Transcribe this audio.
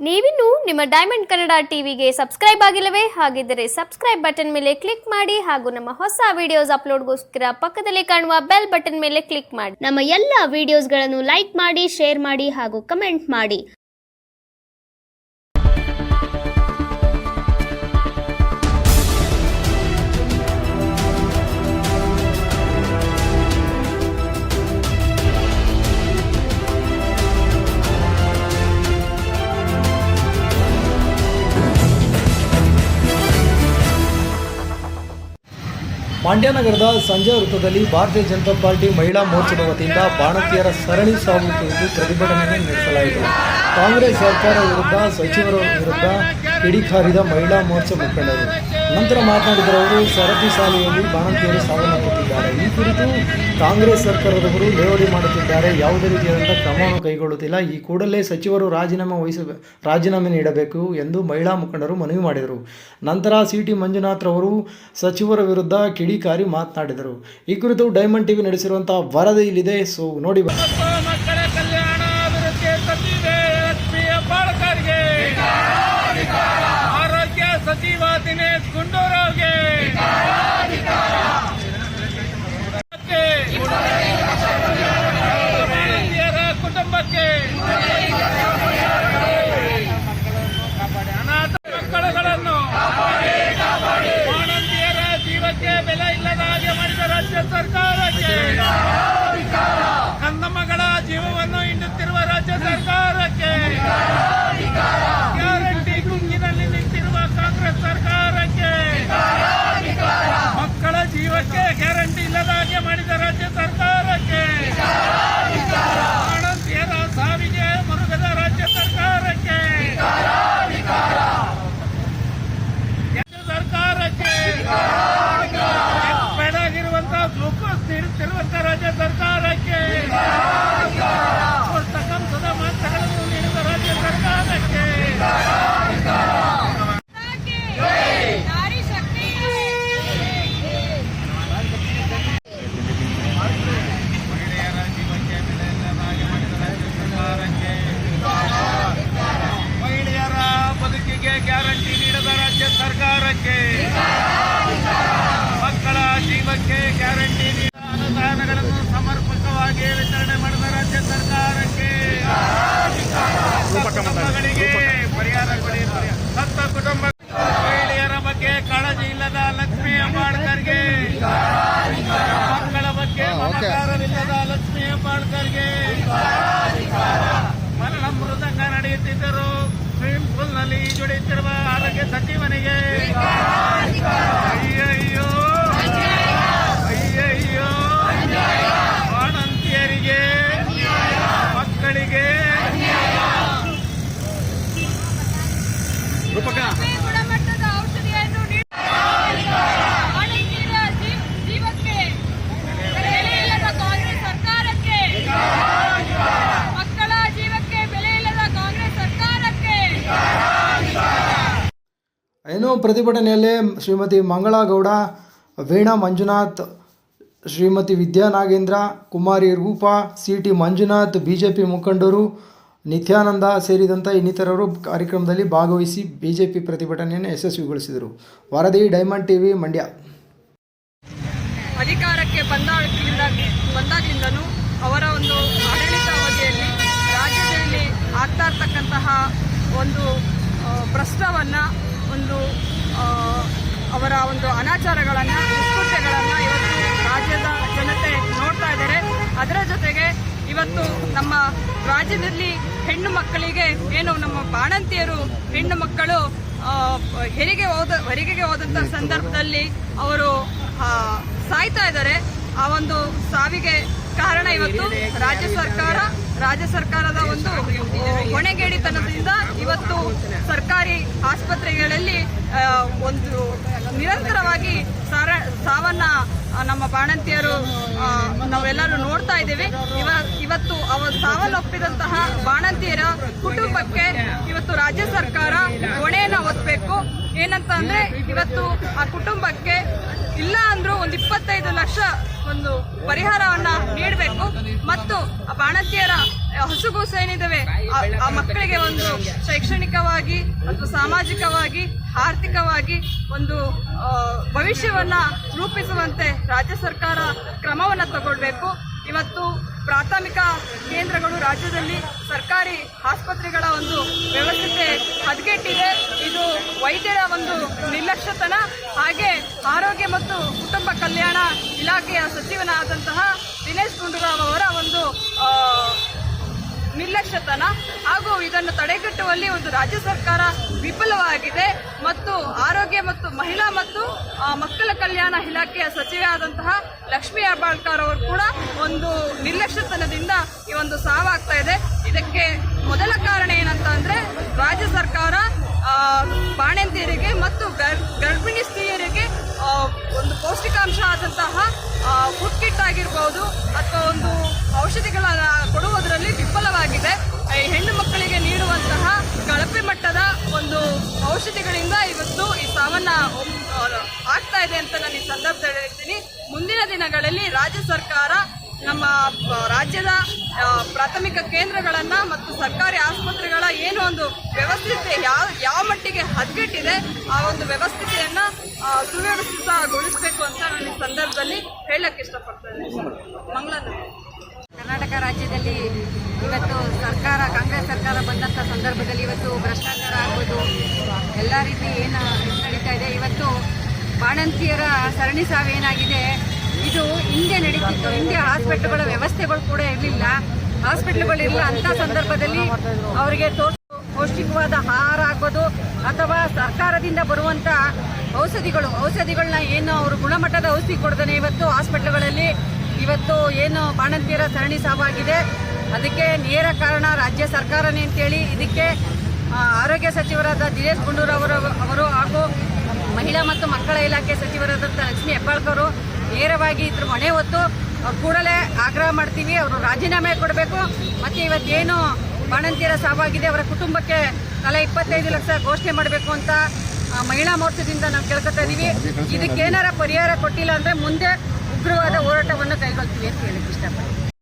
ನೀವಿನ್ನು ನಿಮ್ಮ ಡೈಮಂಡ್ ಕನ್ನಡ ಟಿವಿಗೆ ಸಬ್ಸ್ಕ್ರೈಬ್ ಆಗಿಲ್ಲವೇ? ಹಾಗಿದ್ದರೆ ಸಬ್ಸ್ಕ್ರೈಬ್ ಬಟನ್ ಮೇಲೆ ಕ್ಲಿಕ್ ಮಾಡಿ ಹಾಗೂ ನಮ್ಮ ಹೊಸ ವಿಡಿಯೋಸ್ ಅಪ್ಲೋಡ್ಗೋಸ್ಕರ ಪಕ್ಕದಲ್ಲಿ ಕಾಣುವ ಬೆಲ್ ಬಟನ್ ಮೇಲೆ ಕ್ಲಿಕ್ ಮಾಡಿ. ನಮ್ಮ ಎಲ್ಲ ವಿಡಿಯೋಸ್ಗಳನ್ನು ಲೈಕ್ ಮಾಡಿ, ಶೇರ್ ಮಾಡಿ ಹಾಗೂ ಕಮೆಂಟ್ ಮಾಡಿ. ಮಂಡ್ಯ ನಗರದ ಸಂಜೆ ವೃತ್ತದಲ್ಲಿ ಭಾರತೀಯ ಜನತಾ ಪಾರ್ಟಿ ಮಹಿಳಾ ಮೋರ್ಚಾದ ವತಿಯಿಂದ ಬಾಣಂತಿಯರ ಸರಣಿ ಸಾವು ಕುರಿತು ಪ್ರತಿಭಟನೆ ನಡೆಸಲಾಯಿತು. ಕಾಂಗ್ರೆಸ್ ಸರ್ಕಾರ ವಿರುದ್ಧ ಸಚಿವರ ವಿರುದ್ಧ ಕಿಡಿಕಾರಿದ ಮಹಿಳಾ ಮೋರ್ಚಾ ಮುಖಂಡರು. ನಂತರ ಮಾತನಾಡಿದ ಅವರು, ಸರತಿ ಸಾಲಿಯಲ್ಲಿ ಬಾಣಂತಿಯರು ಸಾವನ್ನಪ್ಪುತ್ತಿದ್ದಾರೆ. ಈ ಕುರಿತು ಕಾಂಗ್ರೆಸ್ ಸರ್ಕಾರದವರು ಲೇವಡಿ ಮಾಡುತ್ತಿದ್ದಾರೆ. ಯಾವುದೇ ರೀತಿಯಾದಂಥ ಕ್ರಮವನ್ನು ಕೈಗೊಳ್ಳುತ್ತಿಲ್ಲ. ಈ ಕೂಡಲೇ ಸಚಿವರು ರಾಜೀನಾಮೆ ನೀಡಬೇಕು ಎಂದು ಮಹಿಳಾ ಮುಖಂಡರು ಮನವಿ ಮಾಡಿದರು. ನಂತರ ಸಿ.ಟಿ. ಮಂಜುನಾಥ್ ಅವರು ಸಚಿವರ ವಿರುದ್ಧ ಕಿಡಿಕಾರಿ ಮಾತನಾಡಿದರು. ಈ ಕುರಿತು ಡೈಮಂಡ್ ಟಿವಿ ನಡೆಸಿರುವಂತಹ ವರದಿ ಇಲ್ಲಿದೆ, ಸೊ ನೋಡಿ. ಮಕ್ಕಳ ಕಲ್ಯಾಣ ಅಭಿವೃದ್ಧಿ ಸಚಿವೆ ಲಕ್ಷ್ಮೀ ಹೆಬ್ಬಾಳ್ಕರ್ಗೆ, ಆರೋಗ್ಯ ಸಚಿವ ದಿನೇಶ್ ಗುಂಡೂರಾವ್ಗೆ, ಬಾಣಂತಿಯರ ಕುಟುಂಬಕ್ಕೆ, ಅನಾಥ ಮಕ್ಕಳುಗಳನ್ನು ಬಾಣಂತಿಯರ ಜೀವಕ್ಕೆ ಬೆಲೆ ಇಲ್ಲದ ಹಾಗೆ ಮಾಡಿದ ರಾಜ್ಯ ಸರ್ಕಾರಕ್ಕೆ, ಕಂದಮ್ಮಗಳ ಜೀವವನ್ನು ಹಿಂಡುತ್ತಿರುವ ರಾಜ್ಯ ಸರ್ಕಾರಕ್ಕೆ, ಗ್ಯಾರಂಟಿ ಗುಂಗಿನಲ್ಲಿ ನಿಂತಿರುವ ಕಾಂಗ್ರೆಸ್ ಸರ್ಕಾರಕ್ಕೆ, ಮಕ್ಕಳ ಜೀವಕ್ಕೆ ಗ್ಯಾರಂಟಿ ಇಲ್ಲದ ಹಾಗೆ ಮಾಡಿದ ರಾಜ್ಯ ಸರ್ಕಾರಕ್ಕೆ, ಬಾಣಂತಿಯರ ಸಾವಿಗೆ ಮರುಗದ ರಾಜ್ಯ ಸರ್ಕಾರಕ್ಕೆ, ಸರ್ಕಾರಕ್ಕೆ ಬೇಡಾಗಿರುವಂತಹ ಗ್ಲೂಕೋಸ್ ನೀಡುತ್ತಿರುವಂತಹ ರಾಜ್ಯ ಸರ್ಕಾರಕ್ಕೆ, ಪೋಷಕಾಂಶದ ಮಾತ್ರೆಗಳನ್ನು ನೀಡಿದ ರಾಜ್ಯ ಸರ್ಕಾರಕ್ಕೆ, ಮಹಿಳೆಯರ ಜೀವಕ್ಕೆ ಬೆಲೆ ಇಲ್ಲದ ಹಾಗೆ ಮಾಡಿದ ರಾಜ್ಯ ಸರ್ಕಾರಕ್ಕೆ, ಮಹಿಳೆಯರ ಬದುಕಿಗೆ ಗ್ಯಾರಂಟಿ ನೀಡದ ರಾಜ್ಯ ಸರ್ಕಾರಕ್ಕೆ, ಮಕ್ಕಳ ಜೀವಕ್ಕೆ ಗ್ಯಾರಂಟಿ ನೀಡಿದ ಅನುದಾನಗಳನ್ನು ಸಮರ್ಪಕವಾಗಿ ವಿತರಣೆ ಮಾಡಿದ ರಾಜ್ಯ ಸರ್ಕಾರಕ್ಕೆ, ಕುಟುಂಬಗಳಿಗೆ ಪರಿಹಾರ ಕೊಡಿ. ಸತ್ತ ಕುಟುಂಬ ಮಹಿಳೆಯರ ಬಗ್ಗೆ ಕಾಳಜಿ ಇಲ್ಲದ ಲಕ್ಷ್ಮೀ ಹೆಬ್ಬಾಳ್ಕರ್ಗೆ, ಮಕ್ಕಳ ಬಗ್ಗೆ ಮಮಕಾರವಿಲ್ಲದ ಲಕ್ಷ್ಮೀ ಹೆಬ್ಬಾಳ್ಕರ್ಗೆ, ಮರಣ ಮೃದಂಗ ನಡೆಯುತ್ತಿದ್ದರು ಸ್ವಿಮ್ಮಿಂಗ್ ಪೂಲ್ನಲ್ಲಿ ಈಜುಡಿಯುತ್ತಿರುವ ಆರೋಗ್ಯ ಸಚಿವನಿಗೆ, ಅಯ್ಯಯ್ಯೋ ಅಯ್ಯಯ್ಯೋ, ಬಾಣಂತಿಯರಿಗೆ ಮಕ್ಕಳಿಗೆ ಗುಣಮಟ್ಟದ ಔಷಧಿಯನ್ನು ಬಾಣಂತಿಯರ ಜೀವಕ್ಕೆ ಬೆಲೆ ಇಲ್ಲದ ಕಾಂಗ್ರೆಸ್ ಸರ್ಕಾರಕ್ಕೆ, ಮಕ್ಕಳ ಜೀವಕ್ಕೆ ಬೆಲೆ ಇಲ್ಲದ ಕಾಂಗ್ರೆಸ್ ಸರ್ಕಾರಕ್ಕೆ. ಏನೋ ಪ್ರತಿಭಟನೆಯಲ್ಲಿ ಶ್ರೀಮತಿ ಮಂಗಳಗೌಡ, ವೀಣಾ ಮಂಜುನಾಥ್, ಶ್ರೀಮತಿ ವಿದ್ಯಾ ನಾಗೇಂದ್ರ, ಕುಮಾರಿ ರೂಪಾ, ಸಿ.ಟಿ. ಮಂಜುನಾಥ್, ಬಿಜೆಪಿ ಮುಖಂಡರು ನಿತ್ಯಾನಂದ ಸೇರಿದಂತೆ ಇನ್ನಿತರರು ಕಾರ್ಯಕ್ರಮದಲ್ಲಿ ಭಾಗವಹಿಸಿ ಬಿಜೆಪಿ ಪ್ರತಿಭಟನೆಯನ್ನು ಯಶಸ್ವಿಗೊಳಿಸಿದರು. ವರದಿ ಡೈಮಂಡ್ ಟಿವಿ, ಮಂಡ್ಯ. ಅಧಿಕಾರಕ್ಕೆ ಬಂದಾಗಿನಿಂದಲೂ ಅವರ ಒಂದು ಆಡಳಿತ ಅವಧಿಯಲ್ಲಿ ರಾಜ್ಯದಲ್ಲಿ ಆಗ್ತಾ ಇರ್ತಕ್ಕಂತಹ ಒಂದು ಭ್ರಷ್ಟವನ್ನು, ಒಂದು ಅವರ ಒಂದು ಅನಾಚಾರಗಳನ್ನು, ದುಷ್ಕೃತ್ಯಗಳನ್ನು ಇವತ್ತು ರಾಜ್ಯದ ಜನತೆ ನೋಡ್ತಾ ಇದ್ದಾರೆ. ಅದರ ಜೊತೆಗೆ ಇವತ್ತು ನಮ್ಮ ರಾಜ್ಯದಲ್ಲಿ ಹೆಣ್ಣು ಮಕ್ಕಳಿಗೆ ಏನು ನಮ್ಮ ಬಾಣಂತಿಯರು ಹೆಣ್ಣು ಮಕ್ಕಳು ಹೆರಿಗೆಗೆ ಹೋದಂಥ ಸಂದರ್ಭದಲ್ಲಿ ಅವರು ಸಾಯ್ತಾ ಇದ್ದಾರೆ. ಆ ಒಂದು ಸಾವಿಗೆ ಕಾರಣ ಇವತ್ತು ರಾಜ್ಯ ಸರ್ಕಾರದ ಒಂದು ಹೊಣೆಗೇಡಿತನದಿಂದ ಇವತ್ತು ಸರ್ಕಾರಿ ಆಸ್ಪತ್ರೆಗಳಲ್ಲಿ ಒಂದು ನಿರಂತರವಾಗಿ ಸಾವನ್ನ ನಮ್ಮ ಬಾಣಂತಿಯರು ನಾವೆಲ್ಲರೂ ನೋಡ್ತಾ ಇದ್ದೀವಿ. ಇವತ್ತು ಸಾವನ್ನಪ್ಪಿದಂತಹ ಬಾಣಂತಿಯರ ಕುಟುಂಬಕ್ಕೆ ಇವತ್ತು ರಾಜ್ಯ ಸರ್ಕಾರ ಹೊಣೆಯನ್ನು ಹೊತ್ತಬೇಕು. ಏನಂತ ಅಂದ್ರೆ ಇವತ್ತು ಆ ಕುಟುಂಬಕ್ಕೆ ಇಲ್ಲ ಅಂದ್ರೂ ಒಂದು 25 ಲಕ್ಷ ಒಂದು ಪರಿಹಾರವನ್ನ ನೀಡಬೇಕು ಮತ್ತು ಆ ಬಾಣಂತಿಯರ ಹಸುಗೂಸು ಏನಿದಾವೆ ಆ ಮಕ್ಕಳಿಗೆ ಒಂದು ಶೈಕ್ಷಣಿಕವಾಗಿ ಅಥವಾ ಸಾಮಾಜಿಕವಾಗಿ ಆರ್ಥಿಕವಾಗಿ ಒಂದು ಭವಿಷ್ಯವನ್ನ ರೂಪಿಸುವಂತೆ ರಾಜ್ಯ ಸರ್ಕಾರ ಕ್ರಮವನ್ನ ತಗೊಳ್ಬೇಕು. ಇವತ್ತು ಪ್ರಾಥಮಿಕ ಕೇಂದ್ರಗಳು ರಾಜ್ಯದಲ್ಲಿ ಸರ್ಕಾರಿ ಆಸ್ಪತ್ರೆಗಳ ಒಂದು ವ್ಯವಸ್ಥೆ ಹದಗೆಟ್ಟಿದೆ. ಇದು ವೈದ್ಯರ ಒಂದು ನಿರ್ಲಕ್ಷ್ಯತನ, ಹಾಗೆ ಆರೋಗ್ಯ ಮತ್ತು ಕುಟುಂಬ ಕಲ್ಯಾಣ ಇಲಾಖೆಯ ಸಚಿವನಾದಂತಹ ದಿನೇಶ್ ಗುಂಡೂರಾವ್ ಅವರ ಒಂದು ನಿರ್ಲಕ್ಷ್ಯತನ ಹಾಗೂ ಇದನ್ನು ತಡೆಗಟ್ಟುವಲ್ಲಿ ಒಂದು ರಾಜ್ಯ ಸರ್ಕಾರ ವಿಫಲವಾಗಿದೆ. ಮತ್ತು ಆರೋಗ್ಯ ಮತ್ತು ಮಹಿಳಾ ಮತ್ತು ಮಕ್ಕಳ ಕಲ್ಯಾಣ ಇಲಾಖೆಯ ಸಚಿವೆಯಾದಂತಹ ಲಕ್ಷ್ಮೀ ಹೆಬ್ಬಾಳ್ಕರ್ ಅವರು ಕೂಡ ಒಂದು ನಿರ್ಲಕ್ಷ್ಯತನದಿಂದ ಈ ಒಂದು ಸಾವಾಗ್ತಾ ಇದೆ. ಇದಕ್ಕೆ ಮೊದಲ ಕಾರಣ ಏನಂತ ಅಂದ್ರೆ ರಾಜ್ಯ ಸರ್ಕಾರ ಬಾಣಂತಿಯರಿಗೆ ಮತ್ತು ಗರ್ಭಿಣಿ ಸ್ತ್ರೀಯರಿಗೆ ಒಂದು ಪೌಷ್ಟಿಕಾಂಶ ಆದಂತಹ ಫುಡ್ ಕಿಟ್ ಆಗಿರ್ಬೋದು ಅಥವಾ ಒಂದು ಔಷಧಿಗಳನ್ನು ಕೊಡುವುದರಲ್ಲಿ ವಿಫಲವಾಗಿದೆ. ಹೆಣ್ಣು ಮಕ್ಕಳಿಗೆ ನೀಡುವಂತಹ ಕಳಪೆ ಮಟ್ಟದ ಒಂದು ಔಷಧಿಗಳಿಂದ ಇವತ್ತು ಈ ಸಾವನ್ನ ಆಗ್ತಾ ಇದೆ ಅಂತ ನಾನು ಈ ಸಂದರ್ಭದಲ್ಲಿ ಹೇಳ್ತೀನಿ. ಮುಂದಿನ ದಿನಗಳಲ್ಲಿ ರಾಜ್ಯ ಸರ್ಕಾರ ನಮ್ಮ ರಾಜ್ಯದ ಪ್ರಾಥಮಿಕ ಕೇಂದ್ರಗಳನ್ನ ಮತ್ತು ಸರ್ಕಾರಿ ಆಸ್ಪತ್ರೆಗಳ ಏನು ಒಂದು ವ್ಯವಸ್ಥೆ ಯಾವ ಮಟ್ಟಿಗೆ ಹದಗೆಟ್ಟಿದೆ ಆ ಒಂದು ವ್ಯವಸ್ಥೆಯನ್ನ ಸುವ್ಯವಸ್ಥಿತಗೊಳಿಸಬೇಕು ಅಂತ ನಾನು ಈ ಸಂದರ್ಭದಲ್ಲಿ ಹೇಳಕ್ಕೆ ಇಷ್ಟಪಡ್ತೇನೆ. ಮಂಗಳೂರು ಕರ್ನಾಟಕ ರಾಜ್ಯದಲ್ಲಿ ಇವತ್ತು ಸರ್ಕಾರ ಕಾಂಗ್ರೆಸ್ ಸರ್ಕಾರ ಬಂದಂಥ ಸಂದರ್ಭದಲ್ಲಿ ಇವತ್ತು ಭ್ರಷ್ಟಾಚಾರ ಆಗ್ಬೋದು, ಎಲ್ಲ ರೀತಿ ಏನು ನಡೀತಾ ಇದೆ. ಇವತ್ತು ಬಾಣಂತಿಯರ ಸರಣಿ ಸಾವೇನಾಗಿದೆ, ಇದು ಹಿಂದೆ ನಡೀತಿತ್ತು. ಹಿಂದೆ ಹಾಸ್ಪಿಟ್ಲ್ಗಳ ವ್ಯವಸ್ಥೆಗಳು ಕೂಡ ಇರಲಿಲ್ಲ, ಹಾಸ್ಪಿಟ್ಲ್ಗಳಿರಲಿಲ್ಲ. ಅಂಥ ಸಂದರ್ಭದಲ್ಲಿ ಅವರಿಗೆ ಪೌಷ್ಟಿಕವಾದ ಆಹಾರ ಆಗ್ಬೋದು ಅಥವಾ ಸರ್ಕಾರದಿಂದ ಬರುವಂಥ ಔಷಧಿಗಳನ್ನ ಏನು ಅವರು ಗುಣಮಟ್ಟದ ಔಷಧಿ ಕೊಡ್ತಾನೆ ಇವತ್ತು ಹಾಸ್ಪಿಟ್ಲ್ಗಳಲ್ಲಿ ಇವತ್ತು ಏನು ಬಾಣಂತಿಯರ ಸರಣಿ ಸಾವಾಗಿದೆ. ಅದಕ್ಕೆ ನೇರ ಕಾರಣ ರಾಜ್ಯ ಸರ್ಕಾರನೇ ಅಂತೇಳಿ ಇದಕ್ಕೆ ಆರೋಗ್ಯ ಸಚಿವರಾದ ದಿನೇಶ್ ಗುಂಡೂರಾವ್ ಅವರು ಹಾಗೂ ಮಹಿಳಾ ಮತ್ತು ಮಕ್ಕಳ ಇಲಾಖೆ ಸಚಿವರಾದಂಥ ಲಕ್ಷ್ಮೀ ಹೆಬ್ಬಾಳ್ಕರ್ ನೇರವಾಗಿ ಇದ್ರ ಹೊಣೆ ಹೊತ್ತು ಕೂಡಲೇ ಆಗ್ರಹ ಮಾಡ್ತೀವಿ. ಅವರು ರಾಜೀನಾಮೆ ಕೊಡಬೇಕು. ಮತ್ತು ಇವತ್ತೇನು ಬಾಣಂತಿಯರ ಸಾವಾಗಿದೆ ಅವರ ಕುಟುಂಬಕ್ಕೆ ತಲಾ 25 ಲಕ್ಷ ಘೋಷಣೆ ಮಾಡಬೇಕು ಅಂತ ಮಹಿಳಾ ಮೋರ್ಚಾದಿಂದ ನಾವು ಕೇಳ್ಕೊತಾ ಇದ್ದೀವಿ. ಇದಕ್ಕೇನಾರ ಪರಿಹಾರ ಕೊಟ್ಟಿಲ್ಲ ಅಂದರೆ ಮುಂದೆ ಉಗ್ರವಾದ ಹೋರಾಟವನ್ನು ಕೈಗೊಳ್ತೀವಿ ಅಂತ ಹೇಳಕ್ಕೆ ಇಷ್ಟಪಡ್ತೀನಿ.